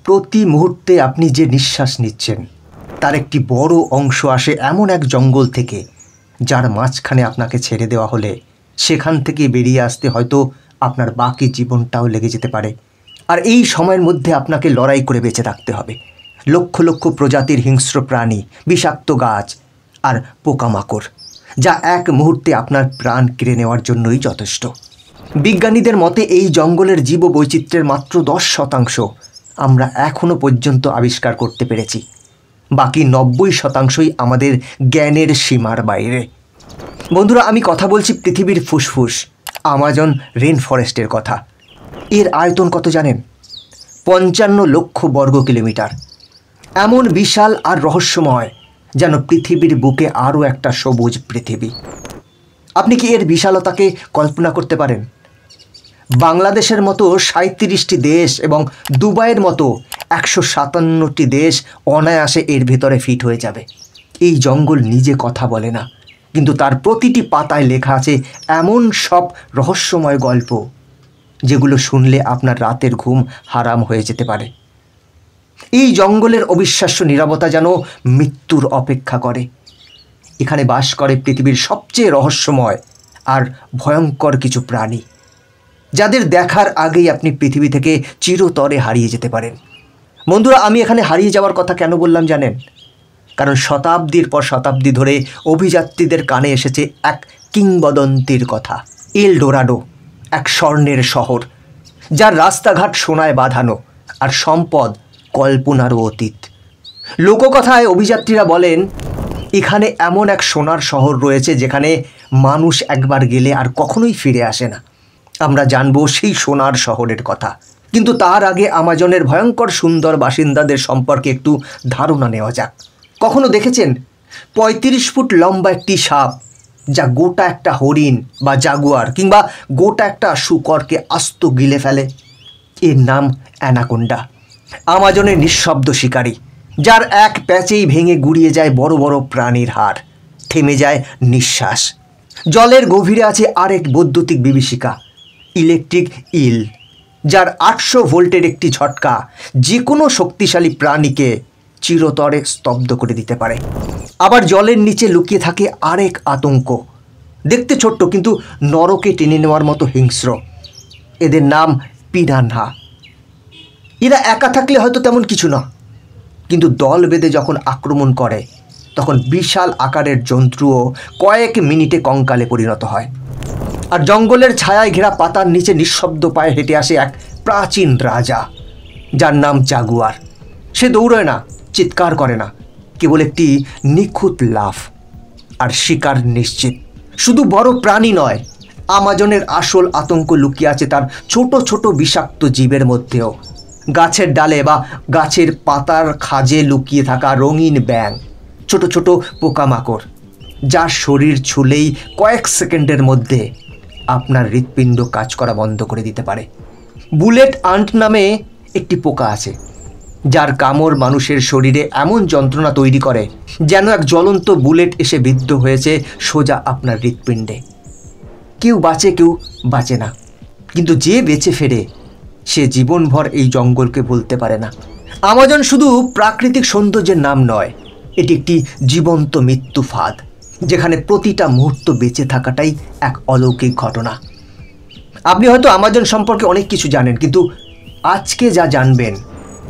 প্রতি মুহূর্তে আপনি যে নিঃশ্বাস নিচ্ছেন তার একটি বড় অংশ আসে এমন এক জঙ্গল থেকে, যার মাঝখানে আপনাকে ছেড়ে দেওয়া হলে সেখান থেকে বেরিয়ে আসতে হয়তো আপনার বাকি জীবনটাও লেগে যেতে পারে। আর এই সময়ের মধ্যে আপনাকে লড়াই করে বেঁচে থাকতে হবে। লক্ষ লক্ষ প্রজাতির হিংস্র প্রাণী, বিষাক্ত গাছ আর পোকামাকড়, যা এক মুহূর্তে আপনার প্রাণ কেড়ে নেওয়ার জন্যই যথেষ্ট। বিজ্ঞানীদের মতে এই জঙ্গলের জীববৈচিত্র্যের মাত্র 10% আমরা এখনও পর্যন্ত আবিষ্কার করতে পেরেছি। বাকি 90% আমাদের জ্ঞানের সীমার বাইরে। বন্ধুরা, আমি কথা বলছি পৃথিবীর ফুসফুস আমাজন রেন ফরেস্টের কথা। এর আয়তন কত জানেন? 55 লক্ষ বর্গ কিলোমিটার। এমন বিশাল আর রহস্যময়, যেন পৃথিবীর বুকে আরও একটা সবুজ পৃথিবী। আপনি কি এর বিশালতাকে কল্পনা করতে পারেন? বাংলাদেশের মতো 37টি দেশ এবং দুবাইয়ের মতো 157টি দেশ অনায়াসে এর ভেতরে ফিট হয়ে যাবে। এই জঙ্গল নিজে কথা বলে না, কিন্তু তার প্রতিটি পাতায় লেখা আছে এমন সব রহস্যময় গল্প, যেগুলো শুনলে আপনার রাতের ঘুম হারাম হয়ে যেতে পারে। এই জঙ্গলের অবিশ্বাস্য নীরবতা যেন মৃত্যুর অপেক্ষা করে। এখানে বাস করে পৃথিবীর সবচেয়ে রহস্যময় আর ভয়ঙ্কর কিছু প্রাণী, যাদের দেখার আগেই আপনি পৃথিবী থেকে চিরতরে হারিয়ে যেতে পারেন। বন্ধুরা, আমি এখানে হারিয়ে যাওয়ার কথা কেন বললাম জানেন? কারণ শতাব্দীর পর শতাব্দী ধরে অভিযাত্রীদের কানে এসেছে এক কিংবদন্তির কথা। এল ডোরাডো, এক স্বর্ণের শহর, যার রাস্তাঘাট সোনায় বাঁধানো আর সম্পদ কল্পনারও অতীত। লোককথায় অভিযাত্রীরা বলেন এখানে এমন এক সোনার শহর রয়েছে যেখানে মানুষ একবার গেলে আর কখনোই ফিরে আসে না। আমরা জানবো সেই সোনার শহরের কথা, কিন্তু তার আগে আমাজনের ভয়ঙ্কর সুন্দর বাসিন্দাদের সম্পর্কে একটু ধারণা নেওয়া যাক। কখনো দেখেছেন 35 ফুট লম্বা একটি সাপ, যা গোটা একটা হরিণ বা জাগুয়ার কিংবা গোটা একটা শূকরকে আস্ত গিলে ফেলে? এর নাম অ্যানাকোন্ডা। আমাজনের নিঃশব্দ শিকারী, যার এক প্যাচেই ভেঙে গুড়িয়ে যায় বড় বড় প্রাণীর হাড়, থেমে যায় নিঃশ্বাস। জলের গভীরে আছে আরেক বৈদ্যুতিক বিভীষিকা, ইলেকট্রিক ইল, যার 800 ভোল্টের একটি ঝটকা যে কোনো শক্তিশালী প্রাণীকে চিরতরে স্তব্ধ করে দিতে পারে। আবার জলের নিচে লুকিয়ে থাকে আরেক আতঙ্ক, দেখতে ছোট্ট কিন্তু নরকে টেনে নেওয়ার মতো হিংস্র। এদের নাম পিরানহা। এরা একা থাকলে হয়তো তেমন কিছু না, কিন্তু দল বেঁধে যখন আক্রমণ করে তখন বিশাল আকারের জন্তুও কয়েক মিনিটে কঙ্কালে পরিণত হয়। আর জঙ্গলের ছায়ায় ঘেরা পাতার নিচে নিঃশব্দ পায়ে হেঁটে আসে এক প্রাচীন রাজা, যার নাম জাগুয়ার। সে দৌড়ায় না, চিৎকার করে না, কেবল একটি নিখুঁত লাফ, আর শিকার নিশ্চিত। শুধু বড় প্রাণী নয়, আমাজনের আসল আতঙ্ক লুকিয়ে আছে তার ছোট ছোট বিষাক্ত জীবের মধ্যেও। গাছের ডালে বা গাছের পাতার খাঁজে লুকিয়ে থাকা রঙিন ব্যাঙ, ছোট ছোট পোকামাকড়, যার শরীর ছুলেই কয়েক সেকেন্ডের মধ্যে আপনার হৃৎপিণ্ড কাজ করা বন্ধ করে দিতে পারে। বুলেট আন্ট নামে একটি পোকা আছে, যার কামড় মানুষের শরীরে এমন যন্ত্রণা তৈরি করে যেন এক জ্বলন্ত বুলেট এসে বিদ্ধ হয়েছে সোজা আপনার হৃৎপিণ্ডে। কেউ বাঁচে, কেউ বাঁচে না, কিন্তু যে বেঁচে ফেরে সে জীবনভর এই জঙ্গলকে ভুলতে পারে না। আমাজন শুধু প্রাকৃতিক সৌন্দর্যের নাম নয়, এটি একটি জীবন্ত মৃত্যু ফাঁদ, যেখানে প্রতিটা মুহূর্ত বেঁচে থাকাটাই এক অলৌকিক ঘটনা। আপনি হয়তো আমাজন সম্পর্কে অনেক কিছু জানেন, কিন্তু আজকে যা জানবেন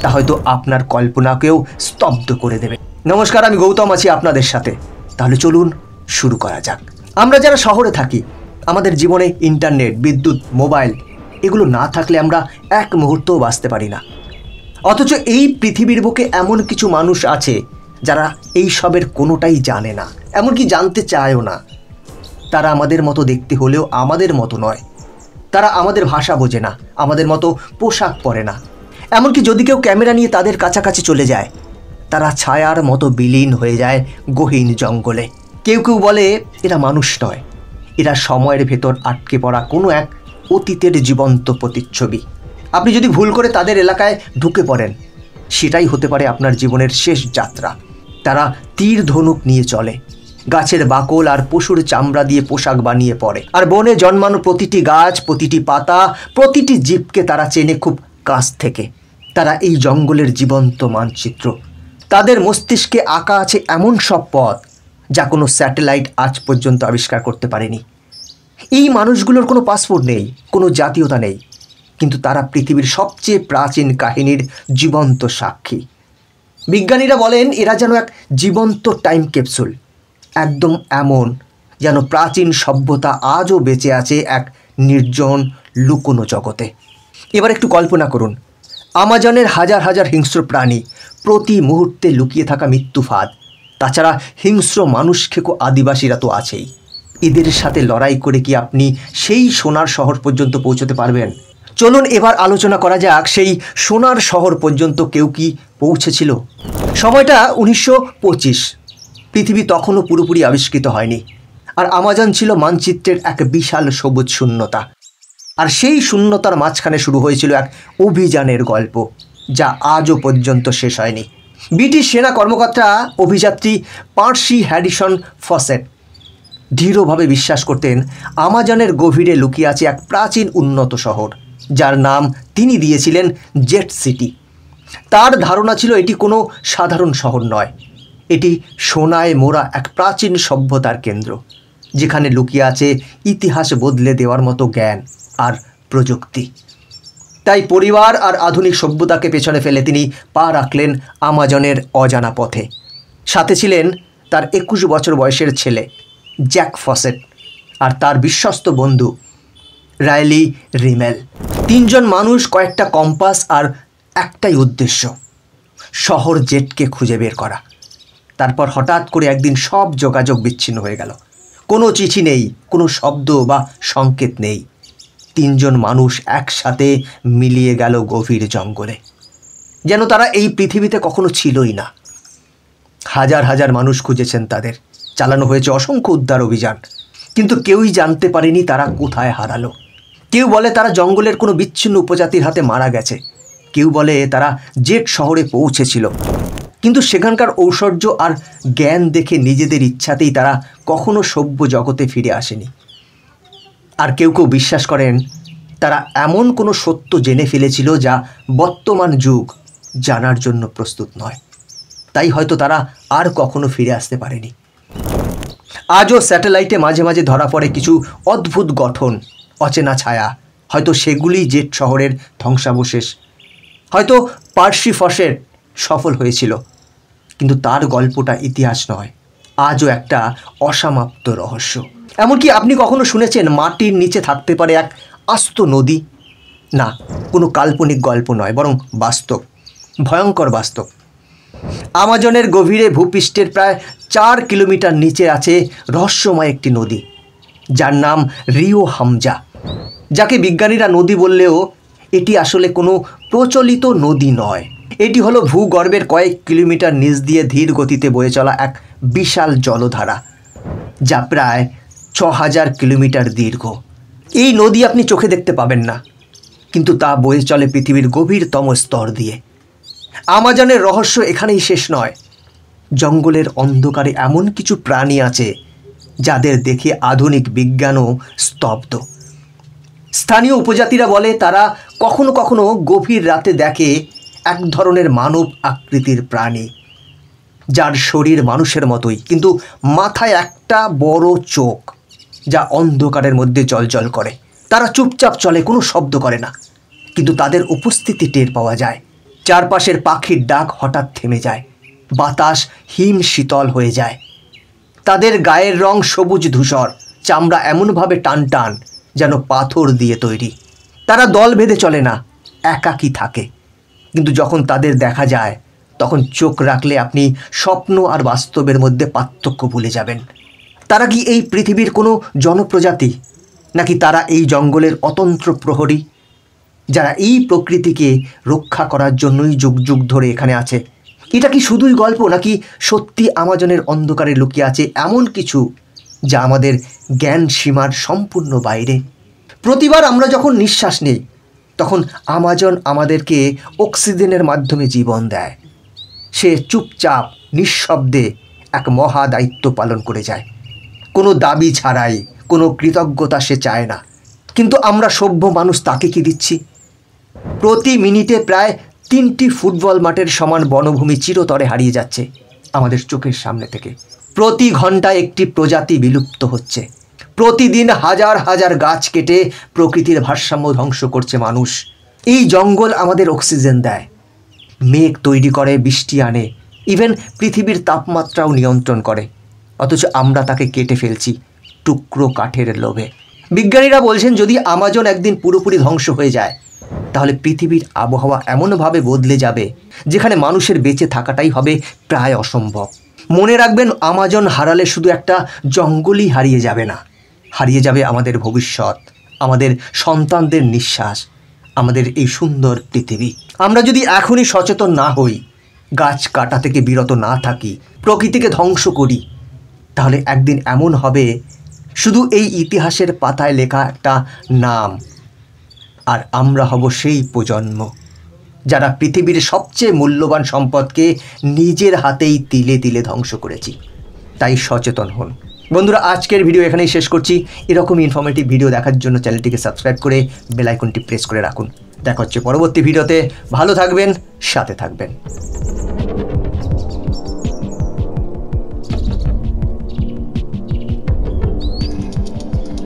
তা হয়তো আপনার কল্পনাকেও স্তব্ধ করে দেবে। নমস্কার, আমি গৌতম আছি আপনাদের সাথে। তাহলে চলুন শুরু করা যাক। আমরা যারা শহরে থাকি, আমাদের জীবনে ইন্টারনেট, বিদ্যুৎ, মোবাইল এগুলো না থাকলে আমরা এক মুহূর্তও বাঁচতে পারি না। অথচ এই পৃথিবীর বুকে এমন কিছু মানুষ আছে যারা এই সবের কোনোটাই জানে না, এমনকি জানতে চায়ও না। তারা আমাদের মতো দেখতে হলেও আমাদের মতো নয়। তারা আমাদের ভাষা বোঝে না, আমাদের মতো পোশাক পরে না। এমনকি যদি কেউ ক্যামেরা নিয়ে তাদের কাছাকাছি চলে যায়, তারা ছায়ার মতো বিলীন হয়ে যায় গহীন জঙ্গলে। কেউ কেউ বলে এরা মানুষ নয়, এরা সময়ের ভেতর আটকে পড়া কোনো এক অতীতের জীবন্ত প্রতিচ্ছবি। আপনি যদি ভুল করে তাদের এলাকায় ঢুকে পড়েন, সেটাই হতে পারে আপনার জীবনের শেষ যাত্রা। তারা তীর ধনুক নিয়ে চলে, গাছের বাকল আর পশুর চামড়া দিয়ে পোশাক বানিয়ে পড়ে, আর বনে জন্মানো প্রতিটি গাছ, প্রতিটি পাতা, প্রতিটি জীবকে তারা চেনে খুব কাছ থেকে। তারা এই জঙ্গলের জীবন্ত মানচিত্র। তাদের মস্তিষ্কে আঁকা আছে এমন সব পথ যা কোনো স্যাটেলাইট আজ পর্যন্ত আবিষ্কার করতে পারেনি। এই মানুষগুলোর কোনো পাসপোর্ট নেই, কোনো জাতীয়তা নেই, কিন্তু তারা পৃথিবীর সবচেয়ে প্রাচীন কাহিনীর জীবন্ত সাক্ষী। বিজ্ঞানীরা বলেন এরা যেন এক জীবন্ত টাইম ক্যাপসুল, একদম এমন যেন প্রাচীন সভ্যতা আজও বেঁচে আছে এক নির্জন লুকোনো জগতে। এবার একটু কল্পনা করুন, আমাজনের হাজার হাজার হিংস্র প্রাণী, প্রতি মুহূর্তে লুকিয়ে থাকা মৃত্যু ফাঁদ, তাছাড়া হিংস্র মানুষখেকো আদিবাসীরা তো আছেই। এদের সাথে লড়াই করে কি আপনি সেই সোনার শহর পর্যন্ত পৌঁছতে পারবেন? চলুন এবার আলোচনা করা যাক সেই সোনার শহর পর্যন্ত কেউ কি পৌঁছেছিল। সময়টা 1925। পৃথিবী তখনও পুরোপুরি আবিষ্কৃত হয়নি, আর আমাজন ছিল মানচিত্রের এক বিশাল সবুজ শূন্যতা। আর সেই শূন্যতার মাঝখানে শুরু হয়েছিল এক অভিযানের গল্প, যা আজও পর্যন্ত শেষ হয়নি। ব্রিটিশ সেনা কর্মকর্তা অভিযাত্রী পার্সি হ্যারিসন ফসেট দৃঢ়ভাবে বিশ্বাস করতেন আমাজনের গভীরে লুকিয়ে আছে এক প্রাচীন উন্নত শহর, যার নাম তিনি দিয়েছিলেন জেট সিটি। তার ধারণা ছিল এটি কোনো সাধারণ শহর নয়, এটি সোনায় মোড়া এক প্রাচীন সভ্যতার কেন্দ্র, যেখানে লুকিয়ে আছে ইতিহাস বদলে দেওয়ার মতো জ্ঞান আর প্রযুক্তি। তাই পরিবার আর আধুনিক সভ্যতাকে পেছনে ফেলে তিনি পা রাখলেন আমাজনের অজানা পথে। সাথে ছিলেন তার 21 বছর বয়সের ছেলে জ্যাক ফসেট আর তার বিশ্বস্ত বন্ধু রাইলি রিমেল। তিনজন মানুষ, কয়েকটা কম্পাস আর একটাই উদ্দেশ্য, শহর জেটকে খুঁজে বের করা। তারপর হঠাৎ করে একদিন সব যোগাযোগ বিচ্ছিন্ন হয়ে গেল। কোনো চিঠি নেই, কোনো শব্দ বা সংকেত নেই। তিনজন মানুষ একসাথে মিলিয়ে গেল গভীর জঙ্গলে, যেন তারা এই পৃথিবীতে কখনো ছিলই না। হাজার হাজার মানুষ খুঁজেছেন তাদের, চালানো হয়েছে অসংখ্য উদ্ধার অভিযান, কিন্তু কেউই জানতে পারেনি তারা কোথায় হারালো। কেউ বলে তারা জঙ্গলের কোনো বিচ্ছিন্ন উপজাতির হাতে মারা গেছে, কেউ বলে তারা জেট শহরে পৌঁছেছিল, কিন্তু সেখানকার ঐশ্বর্য আর জ্ঞান দেখে নিজেদের ইচ্ছাতেই তারা কখনো সভ্য জগতে ফিরে আসেনি। আর কেউ কেউ বিশ্বাস করেন তারা এমন কোনো সত্য জেনে ফেলেছিল যা বর্তমান যুগ জানার জন্য প্রস্তুত নয়, তাই হয়তো তারা আর কখনো ফিরে আসতে পারেনি। আজও স্যাটেলাইটে মাঝে মাঝে ধরা পড়ে কিছু অদ্ভুত গঠন, অচেনা ছায়া। হয়তো সেগুলি জেট শহরের ধ্বংসাবশেষ, হয়তো পার্সি ফসেট সফল হয়েছিল, কিন্তু তার গল্পটা ইতিহাস নয়, আজও একটা অসমাপ্ত রহস্য। এমনকি আপনি কখনো শুনেছেন মাটির নিচে থাকতে পারে এক আস্ত নদী? না, কোনো কাল্পনিক গল্প নয়, বরং বাস্তব, ভয়ঙ্কর বাস্তব। আমাজনের গভীরে ভূপৃষ্ঠের প্রায় 4 কিলোমিটার নিচে আছে রহস্যময় একটি নদী, যার নাম রিও হামজা, যাকে বিজ্ঞানীরা নদী বললেও এটি আসলে কোনো প্রচলিত নদী নয়। এটি হলো ভূগর্ভের কয়েক কিলোমিটার নিচ দিয়ে ধীর গতিতে বয়ে চলা এক বিশাল জলধারা, যা প্রায় 6000 কিলোমিটার দীর্ঘ। এই নদী আপনি চোখে দেখতে পাবেন না, কিন্তু তা বয়ে চলে পৃথিবীর গভীরতম স্তর দিয়ে। আমাজনের রহস্য এখানেই শেষ নয়। জঙ্গলের অন্ধকারে এমন কিছু প্রাণী আছে যাদের দেখে আধুনিক বিজ্ঞানও স্তব্ধ। স্থানীয় উপজাতিরা বলে তারা কখনো কখনো গভীর রাতে দেখে এক ধরনের মানব আকৃতির প্রাণী, যার শরীর মানুষের মতোই, কিন্তু মাথায় একটা বড় চোখ, যা অন্ধকারের মধ্যে জ্বলজ্বল করে। তারা চুপচাপ চলে, কোনো শব্দ করে না, কিন্তু তাদের উপস্থিতি টের পাওয়া যায়। চারপাশের পাখির ডাক হঠাৎ থেমে যায়, বাতাস হিম শীতল হয়ে যায়। তাদের গায়ের রং সবুজ ধূসর, চামড়া এমনভাবে টান টান যেন পাথর দিয়ে তৈরি। তারা দল বেঁধে চলে না, একাকী থাকে, কিন্তু যখন তাদের দেখা যায় তখন চোখ রাখলে আপনি স্বপ্ন আর বাস্তবের মধ্যে পার্থক্য ভুলে যাবেন। তারা কি এই পৃথিবীর কোনো জনপ্রজাতি, নাকি তারা এই জঙ্গলের অতন্ত্র প্রহরী, যারা এই প্রকৃতিকে রক্ষা করার জন্যই যুগ যুগ ধরে এখানে আছে? এটা কি শুধুই গল্প, নাকি সত্যি আমাজনের অন্ধকারে লুকিয়ে আছে এমন কিছু যা আমাদের জ্ঞান সীমার সম্পূর্ণ বাইরে? প্রতিবার আমরা যখন নিঃশ্বাস নেই, তখন আমাজন আমাদেরকে অক্সিজেনের মাধ্যমে জীবন দেয়। সে চুপচাপ নিঃশব্দে এক মহা দায়িত্ব পালন করে যায়, কোনো দাবি ছাড়াই, কোনো কৃতজ্ঞতা সে চায় না। কিন্তু আমরা সভ্য মানুষ তাকে কি দিচ্ছি? প্রতি মিনিটে প্রায় 3টি ফুটবল মাঠের সমান বনভূমি চিরতরে হারিয়ে যাচ্ছে আমাদের চোখের সামনে থেকে। প্রতি ঘন্টায় একটি প্রজাতি বিলুপ্ত হচ্ছে। প্রতিদিন হাজার হাজার গাছ কেটে প্রকৃতির ভারসাম্য ধ্বংস করছে মানুষ। এই জঙ্গল আমাদের অক্সিজেন দেয়, মেঘ তৈরি করে, বৃষ্টি আনে, ইভেন পৃথিবীর তাপমাত্রাও নিয়ন্ত্রণ করে। অথচ আমরা তাকে কেটে ফেলছি টুকরো কাঠের লোভে। বিজ্ঞানীরা বলছেন যদি আমাজন একদিন পুরোপুরি ধ্বংস হয়ে যায় তাহলে পৃথিবীর আবহাওয়া এমনভাবে বদলে যাবে যেখানে মানুষের বেঁচে থাকাটাই হবে প্রায় অসম্ভব। মনে রাখবেন, আমাজন হারালে শুধু একটা জঙ্গলই হারিয়ে যাবে না, হারিয়ে যাবে আমাদের ভবিষ্যৎ, আমাদের সন্তানদের নিঃশ্বাস, আমাদের এই সুন্দর পৃথিবী। আমরা যদি এখনই সচেতন না হই, গাছ কাটা থেকে বিরত না থাকি, প্রকৃতিকে ধ্বংস করি, তাহলে একদিন এমন হবে শুধু এই ইতিহাসের পাতায় লেখা একটা নাম, আর আমরা হব সেই প্রজন্ম যারা পৃথিবীর সবচেয়ে মূল্যবান সম্পদকে নিজের হাতেই তিলে তিলে ধ্বংস করেছি। তাই সচেতন হন। বন্ধুরা, আজকের ভিডিও এখানেই শেষ করছি। এরকম ইনফরমেটিভ ভিডিও দেখার জন্য চ্যানেলটিকে সাবস্ক্রাইব করে বেল আইকনটি প্রেস করে রাখুন। দেখা হচ্ছে পরবর্তী ভিডিওতে। ভালো থাকবেন, সাথে থাকবেন।